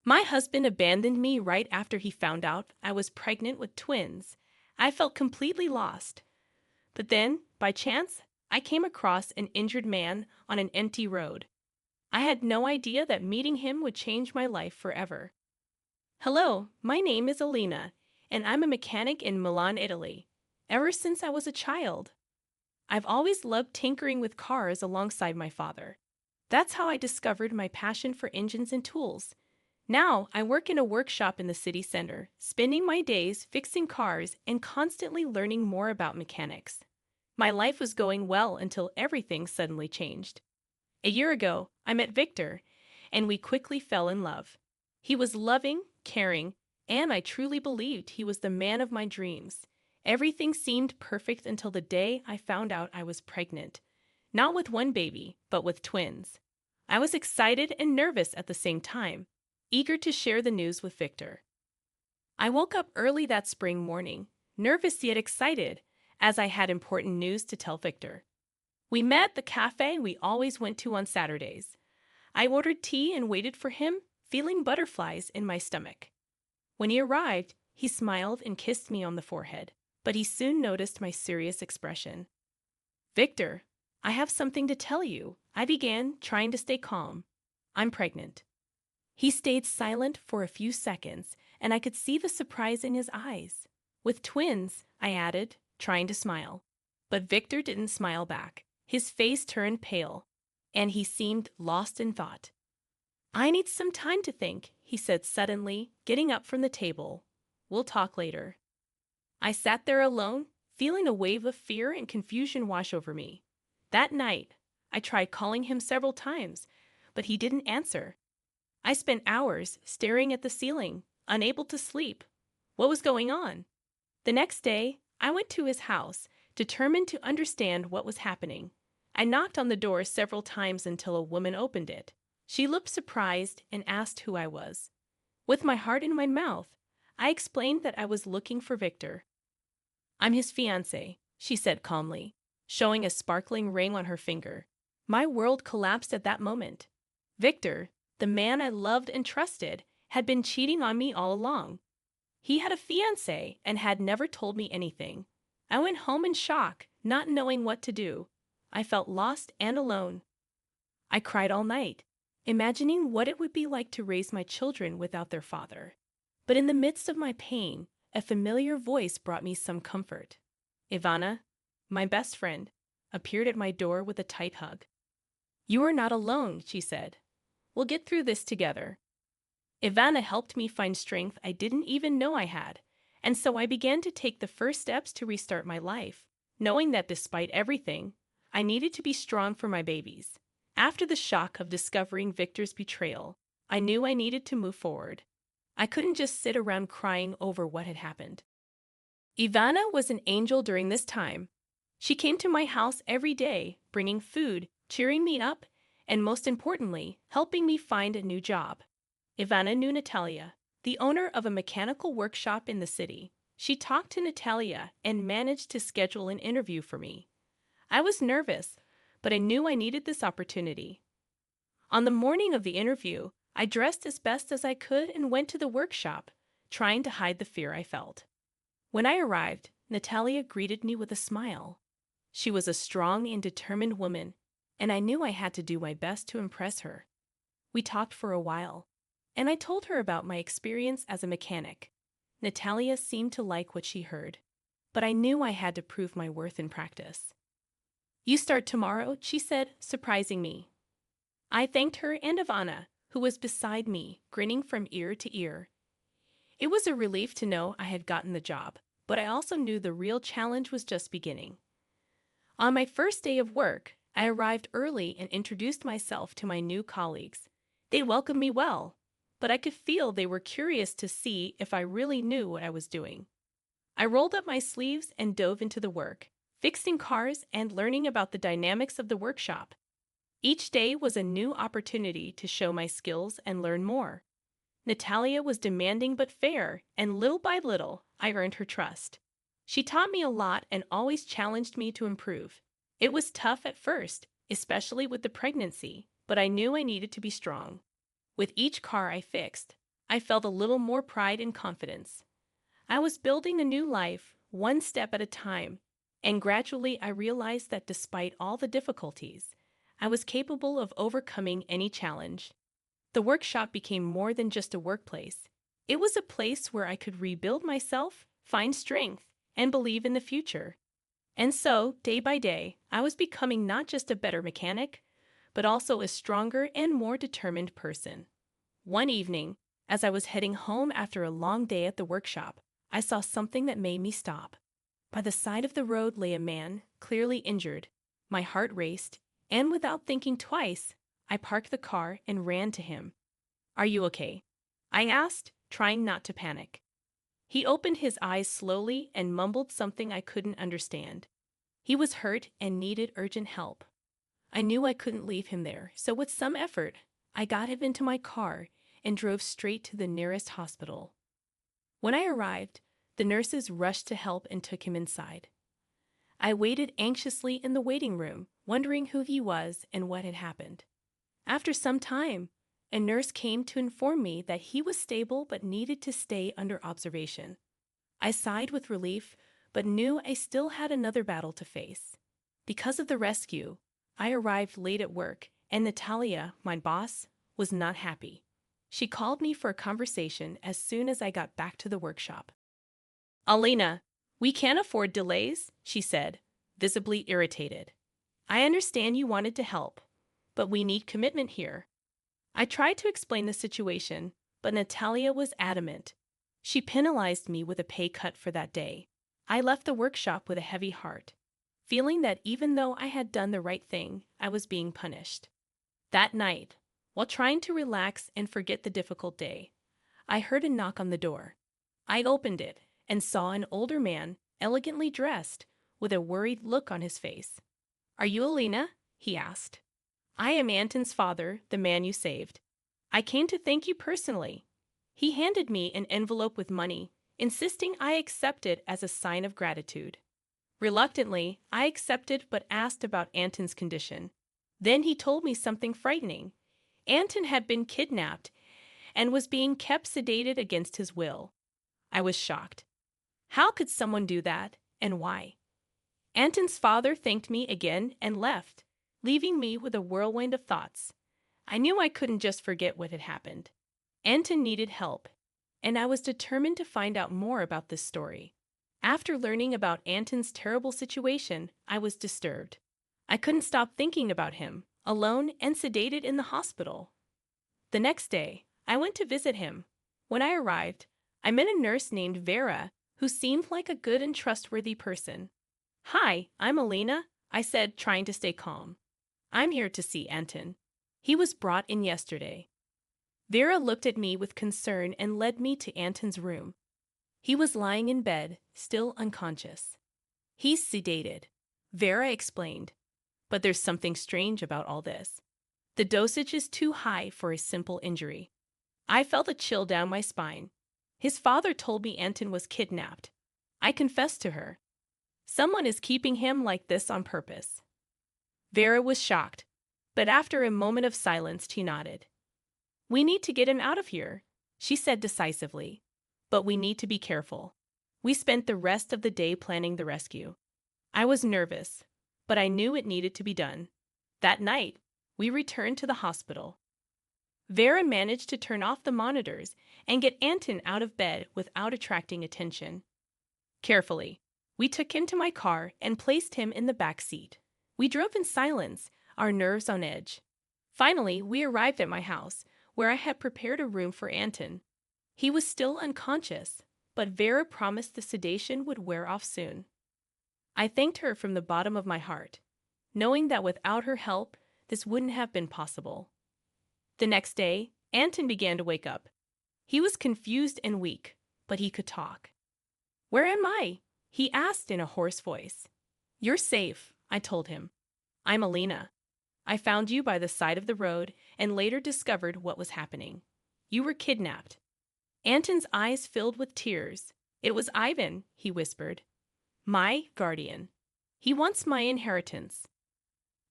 My husband abandoned me right after he found out I was pregnant with twins. I felt completely lost. But then, by chance, I came across an injured man on an empty road. I had no idea that meeting him would change my life forever. Hello, my name is Alina, and I'm a mechanic in Milan, Italy. Ever since I was a child, I've always loved tinkering with cars alongside my father. That's how I discovered my passion for engines and tools. Now, I work in a workshop in the city center, spending my days fixing cars and constantly learning more about mechanics. My life was going well until everything suddenly changed. A year ago, I met Victor, and we quickly fell in love. He was loving, caring, and I truly believed he was the man of my dreams. Everything seemed perfect until the day I found out I was pregnant. Not with one baby, but with twins. I was excited and nervous at the same time, eager to share the news with Victor. I woke up early that spring morning, nervous yet excited, as I had important news to tell Victor. We met at the cafe we always went to on Saturdays. I ordered tea and waited for him, feeling butterflies in my stomach. When he arrived, he smiled and kissed me on the forehead, but he soon noticed my serious expression. Victor, I have something to tell you, I began, trying to stay calm. I'm pregnant. He stayed silent for a few seconds, and I could see the surprise in his eyes. With twins, I added, trying to smile. But Victor didn't smile back. His face turned pale, and he seemed lost in thought. I need some time to think, he said suddenly, getting up from the table. We'll talk later. I sat there alone, feeling a wave of fear and confusion wash over me. That night, I tried calling him several times, but he didn't answer. I spent hours staring at the ceiling, unable to sleep. What was going on? The next day, I went to his house, determined to understand what was happening. I knocked on the door several times until a woman opened it. She looked surprised and asked who I was. With my heart in my mouth, I explained that I was looking for Victor. I'm his fiancé, she said calmly, showing a sparkling ring on her finger. My world collapsed at that moment. Victor, the man I loved and trusted, had been cheating on me all along. He had a fiancé and had never told me anything. I went home in shock, not knowing what to do. I felt lost and alone. I cried all night, imagining what it would be like to raise my children without their father. But in the midst of my pain, a familiar voice brought me some comfort. Ivana, my best friend, appeared at my door with a tight hug. You are not alone, she said. We'll get through this together. Ivana helped me find strength I didn't even know I had, and so I began to take the first steps to restart my life, knowing that despite everything, I needed to be strong for my babies. After the shock of discovering Victor's betrayal, I knew I needed to move forward. I couldn't just sit around crying over what had happened. Ivana was an angel during this time. She came to my house every day, bringing food, cheering me up, and most importantly, helping me find a new job. Ivana knew Natalia, the owner of a mechanical workshop in the city. She talked to Natalia and managed to schedule an interview for me. I was nervous, but I knew I needed this opportunity. On the morning of the interview, I dressed as best as I could and went to the workshop, trying to hide the fear I felt. When I arrived, Natalia greeted me with a smile. She was a strong and determined woman, and I knew I had to do my best to impress her. We talked for a while, and I told her about my experience as a mechanic. Natalia seemed to like what she heard, but I knew I had to prove my worth in practice. You start tomorrow, she said, surprising me. I thanked her and Ivana, who was beside me, grinning from ear to ear. It was a relief to know I had gotten the job, but I also knew the real challenge was just beginning. On my first day of work, I arrived early and introduced myself to my new colleagues. They welcomed me well, but I could feel they were curious to see if I really knew what I was doing. I rolled up my sleeves and dove into the work, fixing cars and learning about the dynamics of the workshop. Each day was a new opportunity to show my skills and learn more. Natalia was demanding but fair, and little by little, I earned her trust. She taught me a lot and always challenged me to improve. It was tough at first, especially with the pregnancy, but I knew I needed to be strong. With each car I fixed, I felt a little more pride and confidence. I was building a new life, one step at a time, and gradually I realized that despite all the difficulties, I was capable of overcoming any challenge. The workshop became more than just a workplace. It was a place where I could rebuild myself, find strength, and believe in the future. And so, day by day, I was becoming not just a better mechanic, but also a stronger and more determined person. One evening, as I was heading home after a long day at the workshop, I saw something that made me stop. By the side of the road lay a man, clearly injured. My heart raced, and without thinking twice, I parked the car and ran to him. "Are you okay?" I asked, trying not to panic. He opened his eyes slowly and mumbled something I couldn't understand. He was hurt and needed urgent help. I knew I couldn't leave him there, so with some effort, I got him into my car and drove straight to the nearest hospital. When I arrived, the nurses rushed to help and took him inside. I waited anxiously in the waiting room, wondering who he was and what had happened. After some time, a nurse came to inform me that he was stable but needed to stay under observation. I sighed with relief, but knew I still had another battle to face. Because of the rescue, I arrived late at work, and Natalia, my boss, was not happy. She called me for a conversation as soon as I got back to the workshop. "Alina, we can't afford delays," she said, visibly irritated. "I understand you wanted to help, but we need commitment here." I tried to explain the situation, but Natalia was adamant. She penalized me with a pay cut for that day. I left the workshop with a heavy heart, feeling that even though I had done the right thing, I was being punished. That night, while trying to relax and forget the difficult day, I heard a knock on the door. I opened it and saw an older man, elegantly dressed, with a worried look on his face. "Are you Alina?" he asked. "I am Anton's father, the man you saved. I came to thank you personally." He handed me an envelope with money, insisting I accept it as a sign of gratitude. Reluctantly, I accepted but asked about Anton's condition. Then he told me something frightening. Anton had been kidnapped and was being kept sedated against his will. I was shocked. How could someone do that, and why? Anton's father thanked me again and left, leaving me with a whirlwind of thoughts. I knew I couldn't just forget what had happened. Anton needed help, and I was determined to find out more about this story. After learning about Anton's terrible situation, I was disturbed. I couldn't stop thinking about him, alone and sedated in the hospital. The next day, I went to visit him. When I arrived, I met a nurse named Vera, who seemed like a good and trustworthy person. "Hi, I'm Alina," I said, trying to stay calm. "I'm here to see Anton. He was brought in yesterday." Vera looked at me with concern and led me to Anton's room. He was lying in bed, still unconscious. "He's sedated," Vera explained. "But there's something strange about all this. The dosage is too high for a simple injury." I felt a chill down my spine. His father told me Anton was kidnapped. I confessed to her. "Someone is keeping him like this on purpose." Vera was shocked, but after a moment of silence, she nodded. "We need to get him out of here," she said decisively. "But we need to be careful." We spent the rest of the day planning the rescue. I was nervous, but I knew it needed to be done. That night, we returned to the hospital. Vera managed to turn off the monitors and get Anton out of bed without attracting attention. Carefully, we took him to my car and placed him in the back seat. We drove in silence, our nerves on edge. Finally, we arrived at my house, where I had prepared a room for Anton. He was still unconscious, but Vera promised the sedation would wear off soon. I thanked her from the bottom of my heart, knowing that without her help, this wouldn't have been possible. The next day, Anton began to wake up. He was confused and weak, but he could talk. "Where am I?" he asked in a hoarse voice. "You're safe," I told him. "I'm Alina. I found you by the side of the road and later discovered what was happening. You were kidnapped." Anton's eyes filled with tears. "It was Ivan," he whispered. "My guardian. He wants my inheritance."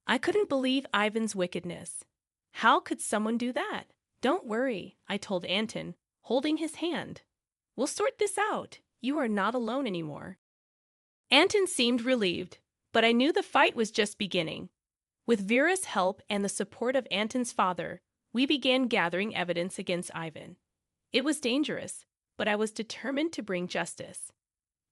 I couldn't believe Ivan's wickedness. How could someone do that? "Don't worry," I told Anton, holding his hand. "We'll sort this out. You are not alone anymore." Anton seemed relieved, but I knew the fight was just beginning. With Vera's help and the support of Anton's father, we began gathering evidence against Ivan. It was dangerous, but I was determined to bring justice.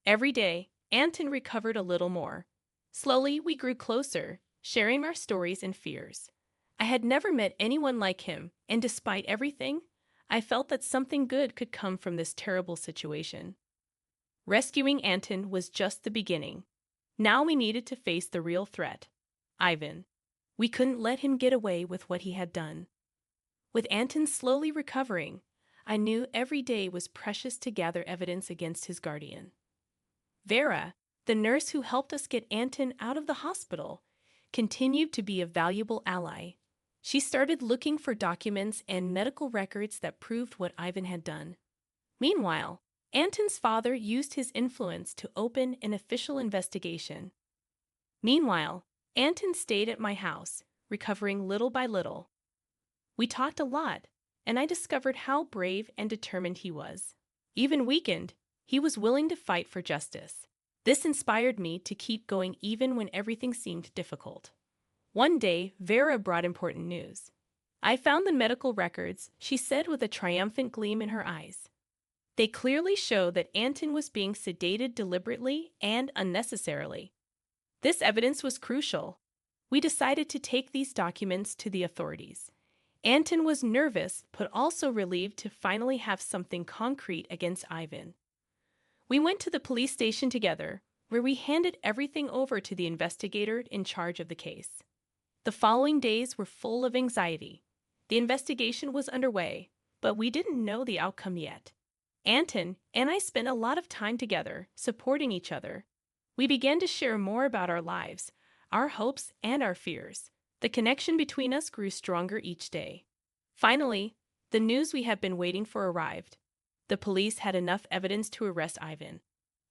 Every day, Anton recovered a little more. Slowly, we grew closer, sharing our stories and fears. I had never met anyone like him, and despite everything, I felt that something good could come from this terrible situation. Rescuing Anton was just the beginning. Now we needed to face the real threat, Ivan. We couldn't let him get away with what he had done. With Anton slowly recovering, I knew every day was precious to gather evidence against his guardian. Vera, the nurse who helped us get Anton out of the hospital, continued to be a valuable ally. She started looking for documents and medical records that proved what Ivan had done. Meanwhile, Anton's father used his influence to open an official investigation. Meanwhile, Anton stayed at my house, recovering little by little. We talked a lot, and I discovered how brave and determined he was. Even weakened, he was willing to fight for justice. This inspired me to keep going even when everything seemed difficult. One day, Vera brought important news. "I found the medical records," she said with a triumphant gleam in her eyes. "They clearly show that Anton was being sedated deliberately and unnecessarily." This evidence was crucial. We decided to take these documents to the authorities. Anton was nervous, but also relieved to finally have something concrete against Ivan. We went to the police station together, where we handed everything over to the investigator in charge of the case. The following days were full of anxiety. The investigation was underway, but we didn't know the outcome yet. Anton and I spent a lot of time together, supporting each other. We began to share more about our lives, our hopes, and our fears. The connection between us grew stronger each day. Finally, the news we had been waiting for arrived. The police had enough evidence to arrest Ivan.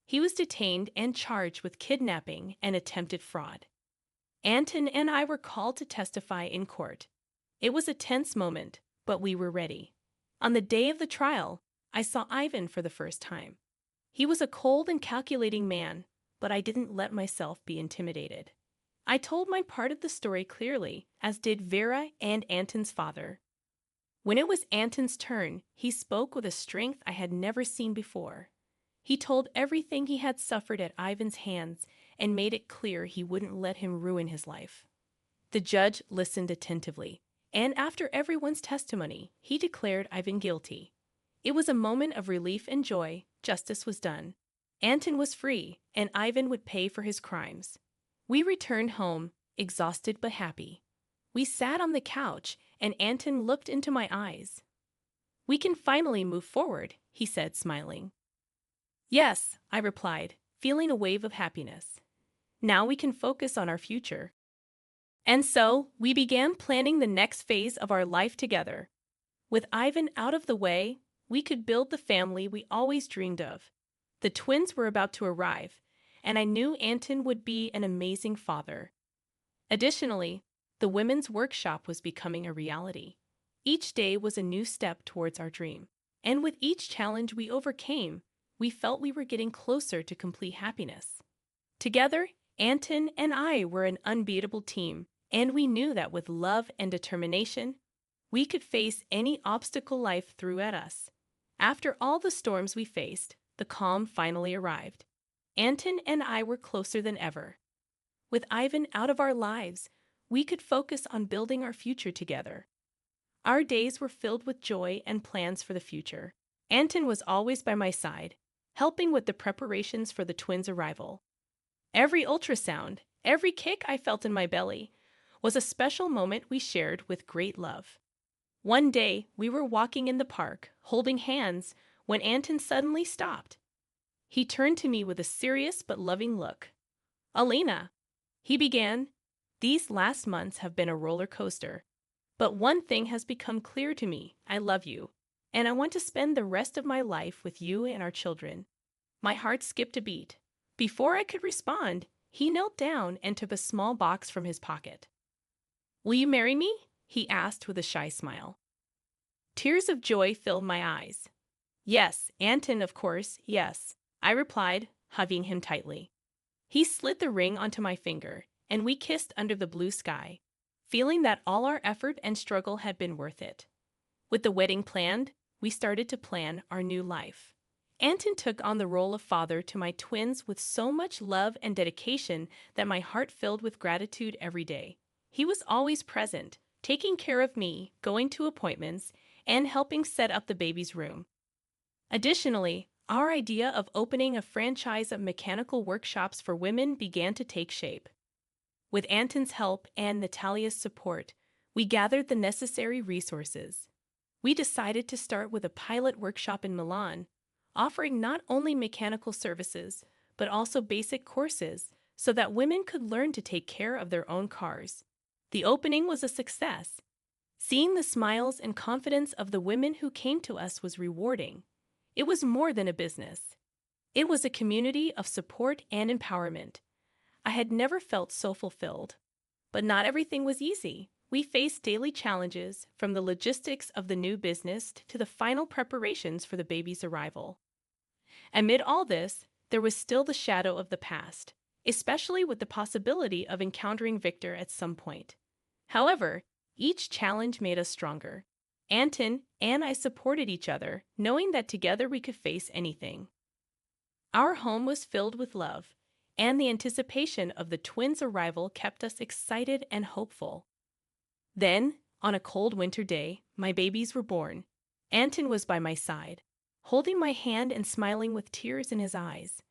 He was detained and charged with kidnapping and attempted fraud. Anton and I were called to testify in court. It was a tense moment, but we were ready. On the day of the trial, I saw Ivan for the first time. He was a cold and calculating man, but I didn't let myself be intimidated. I told my part of the story clearly, as did Vera and Anton's father. When it was Anton's turn, he spoke with a strength I had never seen before. He told everything he had suffered at Ivan's hands and made it clear he wouldn't let him ruin his life. The judge listened attentively, and after everyone's testimony, he declared Ivan guilty. It was a moment of relief and joy. Justice was done. Anton was free, and Ivan would pay for his crimes. We returned home, exhausted but happy. We sat on the couch, and Anton looked into my eyes. "We can finally move forward," he said, smiling. "Yes," I replied, feeling a wave of happiness. "Now we can focus on our future." And so, we began planning the next phase of our life together. With Ivan out of the way, we could build the family we always dreamed of. The twins were about to arrive, and I knew Anton would be an amazing father. Additionally, the women's workshop was becoming a reality. Each day was a new step towards our dream, and with each challenge we overcame, we felt we were getting closer to complete happiness. Together, Anton and I were an unbeatable team, and we knew that with love and determination, we could face any obstacle life threw at us. After all the storms we faced, the calm finally arrived. Anton and I were closer than ever. With Ivan out of our lives, we could focus on building our future together. Our days were filled with joy and plans for the future. Anton was always by my side, helping with the preparations for the twins' arrival. Every ultrasound, every kick I felt in my belly, was a special moment we shared with great love. One day, we were walking in the park, holding hands, when Anton suddenly stopped. He turned to me with a serious but loving look. "Alina," he began, "these last months have been a roller coaster. But one thing has become clear to me. I love you, and I want to spend the rest of my life with you and our children." My heart skipped a beat. Before I could respond, he knelt down and took a small box from his pocket. "Will you marry me?" he asked with a shy smile. Tears of joy filled my eyes. Yes, Anton, of course, yes, I replied, hugging him tightly. He slid the ring onto my finger, and we kissed under the blue sky, feeling that all our effort and struggle had been worth it. With the wedding planned, we started to plan our new life. Anton took on the role of father to my twins with so much love and dedication that my heart filled with gratitude every day. He was always present, taking care of me, going to appointments, and helping set up the baby's room. Additionally, our idea of opening a franchise of mechanical workshops for women began to take shape. With Anton's help and Natalia's support, we gathered the necessary resources. We decided to start with a pilot workshop in Milan, offering not only mechanical services, but also basic courses so that women could learn to take care of their own cars. The opening was a success. Seeing the smiles and confidence of the women who came to us was rewarding. It was more than a business. It was a community of support and empowerment. I had never felt so fulfilled. But not everything was easy. We faced daily challenges, from the logistics of the new business to the final preparations for the baby's arrival. Amid all this, there was still the shadow of the past, especially with the possibility of encountering Victor at some point. However, each challenge made us stronger. Anton and I supported each other, knowing that together we could face anything. Our home was filled with love, and the anticipation of the twins' arrival kept us excited and hopeful. Then, on a cold winter day, my babies were born. Anton was by my side, holding my hand and smiling with tears in his eyes.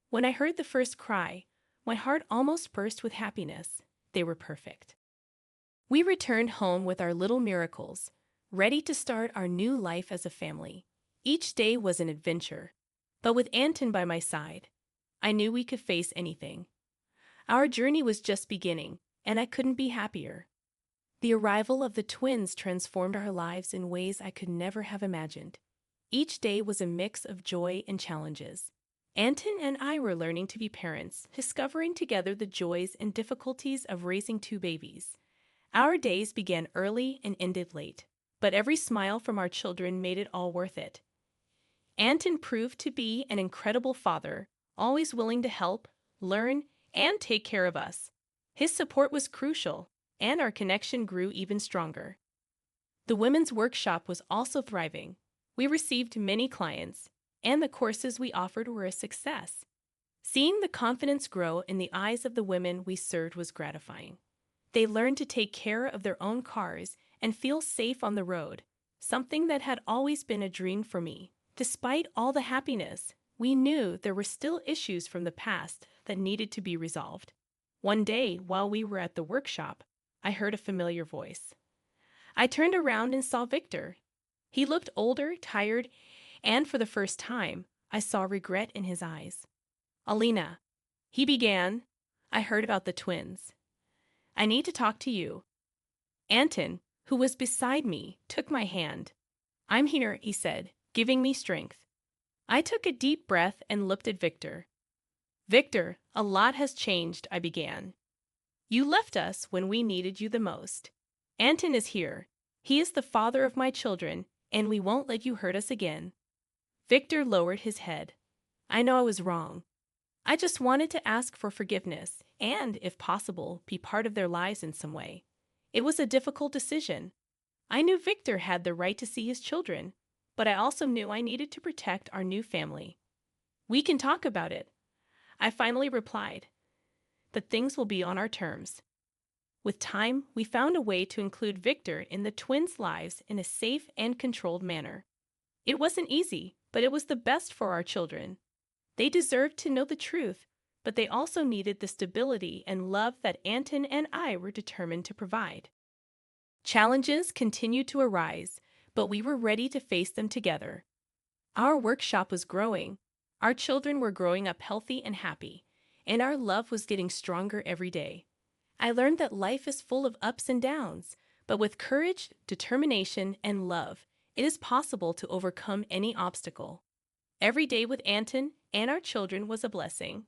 When I heard the first cry, my heart almost burst with happiness. They were perfect. We returned home with our little miracles, ready to start our new life as a family. Each day was an adventure, but with Anton by my side, I knew we could face anything. Our journey was just beginning, and I couldn't be happier. The arrival of the twins transformed our lives in ways I could never have imagined. Each day was a mix of joy and challenges. Anton and I were learning to be parents, discovering together the joys and difficulties of raising two babies. Our days began early and ended late, but every smile from our children made it all worth it. Anton proved to be an incredible father, always willing to help, learn, and take care of us. His support was crucial, and our connection grew even stronger. The women's workshop was also thriving. We received many clients, and the courses we offered were a success. Seeing the confidence grow in the eyes of the women we served was gratifying. They learned to take care of their own cars and feel safe on the road, something that had always been a dream for me. Despite all the happiness, we knew there were still issues from the past that needed to be resolved. One day, while we were at the workshop, I heard a familiar voice. I turned around and saw Victor. He looked older, tired, and for the first time, I saw regret in his eyes. "Alina," he began, "I heard about the twins. I need to talk to you." Anton, who was beside me, took my hand. "I'm here," he said, giving me strength. I took a deep breath and looked at Victor. "Victor, a lot has changed," I began. "You left us when we needed you the most. Anton is here. He is the father of my children, and we won't let you hurt us again." Victor lowered his head. "I know I was wrong. I just wanted to ask for forgiveness and, if possible, be part of their lives in some way. It was a difficult decision. I knew Victor had the right to see his children, but I also knew I needed to protect our new family. We can talk about it." I finally replied, "But things will be on our terms." With time, we found a way to include Victor in the twins' lives in a safe and controlled manner. It wasn't easy, but it was the best for our children. They deserved to know the truth, but they also needed the stability and love that Anton and I were determined to provide. Challenges continued to arise, but we were ready to face them together. Our workshop was growing, our children were growing up healthy and happy, and our love was getting stronger every day. I learned that life is full of ups and downs, but with courage, determination, and love, it is possible to overcome any obstacle. Every day with Anton and our children was a blessing.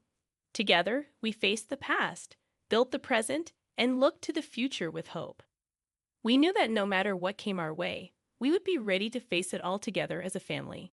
Together, we faced the past, built the present, and looked to the future with hope. We knew that no matter what came our way, we would be ready to face it all together as a family.